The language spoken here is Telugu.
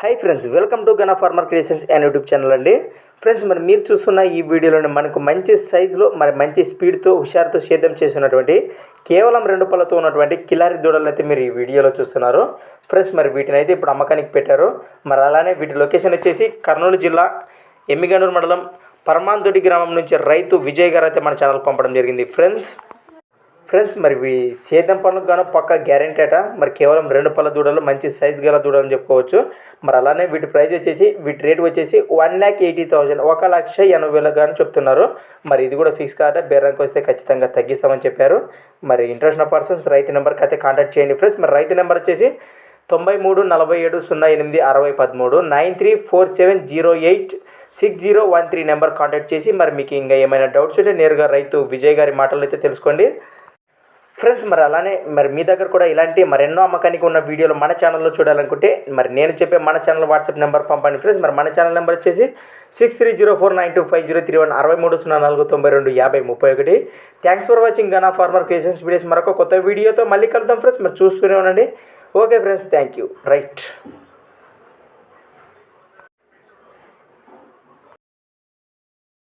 హాయ్ ఫ్రెండ్స్, వెల్కమ్ టు గనా farmer creations and YouTube channel అండి. ఫ్రెండ్స్, మరి మీరు చూస్తున్న ఈ వీడియోలోనే మనకు మంచి సైజులో మరి మంచి స్పీడ్తో హుషారుతో సేద్యం చేసినటువంటి కేవలం 2 పళ్ళతో ఉన్నటువంటి కిలారి దూడలు అయితే మీరు ఈ వీడియోలో చూస్తున్నారు. ఫ్రెండ్స్, మరి వీటిని అయితే ఇప్పుడు అమ్మకానికి పెట్టారు. మరి అలానే వీటి లొకేషన్ వచ్చేసి కర్నూలు జిల్లా ఎమ్మిగనూరు మండలం పరమాంతొడి గ్రామం నుంచి రైతు విజయ్ గారు అయితే మన ఛానల్ పంపడం జరిగింది. ఫ్రెండ్స్ మరి సేద్యం పనులకు గాను పక్క గ్యారెంటీ అట. మరి కేవలం 2 పళ్ళ దూడలు, మంచి సైజ్ గల దూడలు అని చెప్పుకోవచ్చు. మరి అలానే వీటి ప్రైస్ వచ్చేసి వీటి రేట్ వచ్చేసి 1,80,000 1,80,000 గాను చెప్తున్నారు. మరి ఇది కూడా ఫిక్స్ కాదా, బేరానికి వస్తే ఖచ్చితంగా తగ్గిస్తామని చెప్పారు. మరి ఇంట్రెస్ట్ ఉన్న పర్సన్స్ రైతు నెంబర్కి అయితే కాంటాక్ట్ చేయండి. ఫ్రెండ్స్, మరి రైతు నెంబర్ వచ్చేసి 93 47 08 60 13 9347086013 నెంబర్ కాంటాక్ట్ చేసి మరి మీకు ఇంకా ఏమైనా డౌట్స్ ఉంటే నేరుగా రైతు విజయ్ గారి మాటలు అయితే తెలుసుకోండి. ఫ్రెండ్స్, మరి అలానే మరి మీ దగ్గర కూడా ఇలాంటి మరెన్నో అమ్మకానికి ఉన్న వీడియోలు మన ఛానల్లో చూడాలనుకుంటే మరి నేను చెప్పే మన ఛానల్ వాట్సాప్ నెంబర్ పంపండి. ఫ్రెండ్స్, మరి మన ఛానల్ నెంబర్ వచ్చేసి 6304925031 6304925031. థ్యాంక్స్ ఫర్ వాచింగ్ గనా ఫార్మర్ క్రియేషన్స్ వీడియోస్. మరొక కొత్త వీడియోతో మళ్ళీ కలుద్దాం ఫ్రెండ్స్. మరి చూస్తూనే ఉండండి. Okay friends, thank you. Right.